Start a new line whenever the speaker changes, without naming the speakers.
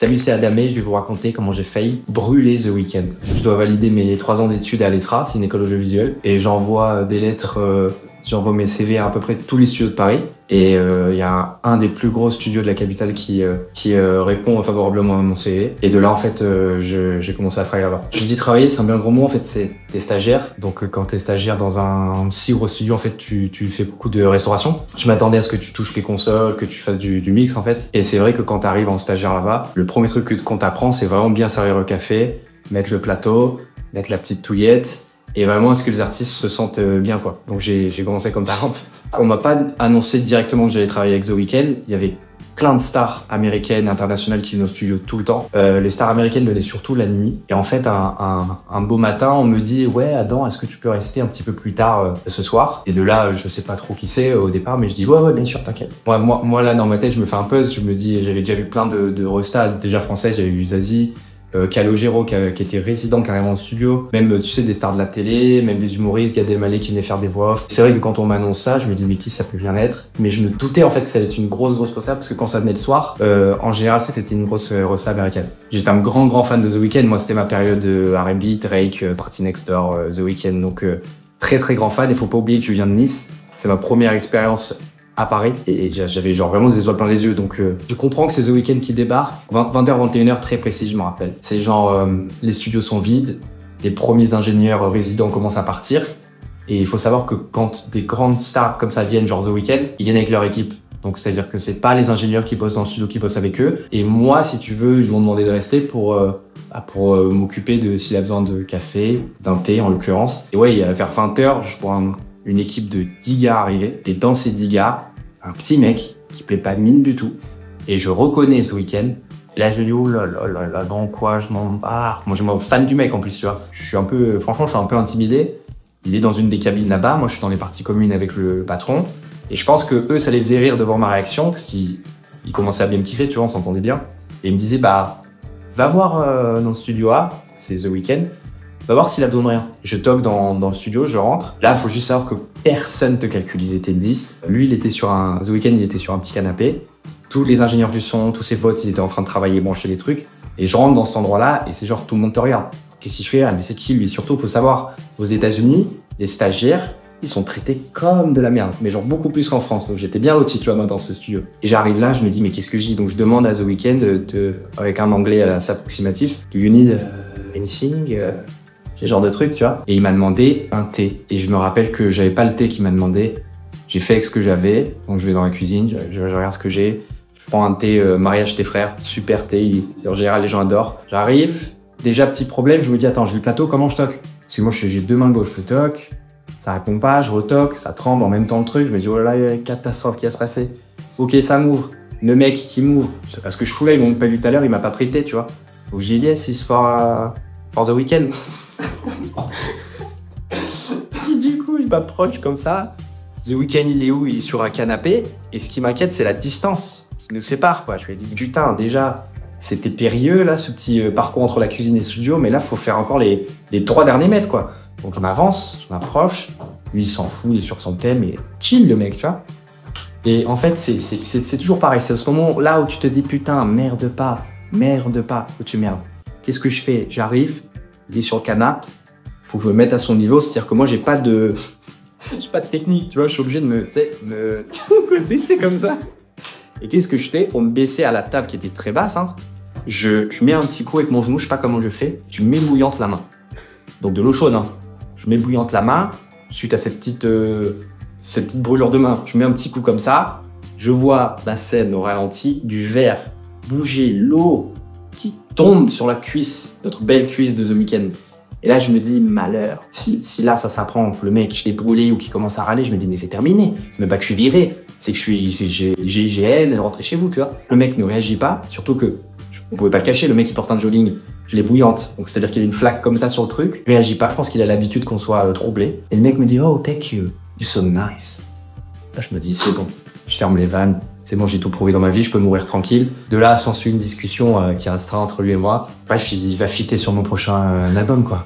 Salut, c'est Adamé, je vais vous raconter comment j'ai failli brûler The Weeknd. Je dois valider mes 3 ans d'études à l'ESRA, c'est une école audiovisuelle, et j'envoie des lettres, j'envoie mes CV à peu près tous les studios de Paris. Et il y a un des plus gros studios de la capitale qui répond favorablement à mon CV. Et de là, en fait, j'ai commencé à travailler là-bas. Je dis travailler, c'est un bien gros mot, en fait, c'est des stagiaires. Donc quand t'es stagiaire dans un si gros studio, en fait, tu fais beaucoup de restauration. Je m'attendais à ce que tu touches les consoles, que tu fasses du mix, en fait. Et c'est vrai que quand t'arrives en stagiaire là-bas, le premier truc qu'on t'apprend, c'est vraiment bien servir le café, mettre le plateau, mettre la petite touillette. Et vraiment, est-ce que les artistes se sentent bien, quoi. Donc j'ai commencé comme ça. On m'a pas annoncé directement que j'allais travailler avec The Weeknd. Il y avait plein de stars américaines, internationales qui venaient au studio tout le temps. Les stars américaines venaient surtout la nuit. Et en fait, un beau matin, on me dit « Ouais, Adam, est-ce que tu peux rester un petit peu plus tard ce soir ?» Et de là, je sais pas trop qui c'est au départ, mais je dis « Ouais, bien sûr, t'inquiète. » Moi, là, dans ma tête, je me fais un buzz. Je me dis, j'avais déjà vu plein de restas, déjà français. J'avais vu Zazie. Calogero qui était résident carrément au studio, même tu sais des stars de la télé, même des humoristes, Gad Elmaleh qui venait faire des voix off. C'est vrai que quand on m'annonce ça, je me dis mais qui ça peut bien être, mais je me doutais en fait que ça allait être une grosse rosta parce que quand ça venait le soir, en général c'était une grosse rosta américaine. J'étais un grand fan de The Weeknd, moi c'était ma période R&B, Drake, Party Next Door, The Weeknd, donc très grand fan. Et faut pas oublier que je viens de Nice, c'est ma première expérience à Paris et j'avais genre vraiment des étoiles plein les yeux, donc je comprends que c'est The Weeknd qui débarque. 20h 21h très précis, je me rappelle. C'est genre les studios sont vides, les premiers ingénieurs résidents commencent à partir et il faut savoir que quand des grandes stars comme ça viennent, genre The Weeknd, ils viennent avec leur équipe. Donc c'est-à-dire que c'est pas les ingénieurs qui bossent dans le studio qui bossent avec eux. Et moi, si tu veux, ils m'ont demandé de rester pour m'occuper de s'il a besoin de café, d'un thé en l'occurrence. Et ouais, vers 20h, je vois une équipe de 10 gars arriver. Et dans ces 10 gars, un petit mec qui plaît pas de mine du tout. Et je reconnais The Weeknd. Et là, je me dis, oh là là, dans quoi je m'en barre. Moi, je suis fan du mec en plus, tu vois. Franchement, je suis un peu intimidé. Il est dans une des cabines là-bas. Moi, je suis dans les parties communes avec le patron. Et je pense que eux, ça les faisait rire de voir ma réaction parce qu'ils commençaient à bien me kiffer, tu vois, on s'entendait bien. Et ils me disaient, bah, va voir dans le studio A, c'est The Weeknd. Va voir s'il a besoin de rien. Je toque dans le studio, je rentre. Là, il faut juste savoir que personne te calcule. Ils étaient 10. Lui, The Weeknd, il était sur un petit canapé. Tous les ingénieurs du son, tous ses potes, ils étaient en train de travailler, brancher les trucs. Et je rentre dans cet endroit-là et c'est genre tout le monde te regarde. Qu'est-ce qu'il fait? Ah, mais c'est qui lui? Surtout, il faut savoir, aux États-Unis, les stagiaires, ils sont traités comme de la merde. Mais genre beaucoup plus qu'en France. Donc j'étais bien loti, tu vois, moi, dans ce studio. Et j'arrive là, je me dis, mais qu'est-ce que je dis? Donc je demande à The Weeknd, avec un anglais assez approximatif, do you need anything? Ce genre de truc, tu vois. Et il m'a demandé un thé. Et je me rappelle que j'avais pas le thé qu'il m'a demandé. J'ai fait avec ce que j'avais. Donc je vais dans la cuisine, je regarde ce que j'ai. Je prends un thé mariage tes frères, super thé. En général, les gens adorent. J'arrive. Déjà, petit problème, je me dis, attends, j'ai le plateau, comment je toque? Parce que moi, j'ai 2 mains gauche, je toque. Ça répond pas, je retoque, ça tremble en même temps le truc. Je me dis, oh là là, il y a une catastrophe qui va se passer. Ok, ça m'ouvre. Le mec qui m'ouvre. Parce que je suis là, ils m'ont pas vu tout à l'heure, il m'a pas prêté, tu vois. Donc j'ai dit, yes, it's for The Weeknd. Du coup, je m'approche comme ça. The Weeknd, il est où? Il est sur un canapé. Et ce qui m'inquiète, c'est la distance qui nous sépare, quoi. Je lui ai dit, putain, déjà, c'était périlleux, là, ce petit parcours entre la cuisine et le studio. Mais là, faut faire encore les 3 derniers mètres, quoi. Donc je m'avance, je m'approche. Lui, il s'en fout, il est sur son thème. Et chill, le mec, tu vois. Et en fait, c'est toujours pareil. C'est à ce moment-là où tu te dis, putain, merde pas, où tu merdes. Qu'est-ce que je fais? J'arrive, il est sur le canapé. Faut que je me mette à son niveau, c'est-à-dire que moi j'ai pas de technique, tu vois, je suis obligé de me baisser comme ça. Et qu'est-ce que je fais pour me baisser à la table qui était très basse, hein, je mets un petit coup avec mon genou, je sais pas comment je fais, je m'ébouillante la main. Donc de l'eau chaude, hein. Je m'ébouillante la main, suite à cette petite brûlure de main, je mets un petit coup comme ça, je vois la scène au ralenti, du verre bouger, l'eau qui tombe sur la cuisse, notre belle cuisse de The Weeknd. Et là, je me dis, malheur. Si là, ça s'apprend que le mec, je l'ai brûlé ou qu'il commence à râler, je me dis, mais c'est terminé. C'est même pas que je suis viré. C'est que j'ai IGN, rentrez chez vous, tu vois. Le mec ne réagit pas, surtout que, on pouvait pas le cacher, le mec, il porte un jogging. Je l'ai bouillante. Donc, c'est-à-dire qu'il y a une flaque comme ça sur le truc. Il réagit pas. Je pense qu'il a l'habitude qu'on soit troublé. Et le mec me dit, oh, thank you. You're so nice. Là, je me dis, c'est bon. Je ferme les vannes. C'est bon, j'ai tout prouvé dans ma vie, je peux mourir tranquille. De là, s'ensuit une discussion qui restera entre lui et moi. Bref, il va fitter sur mon prochain album, quoi.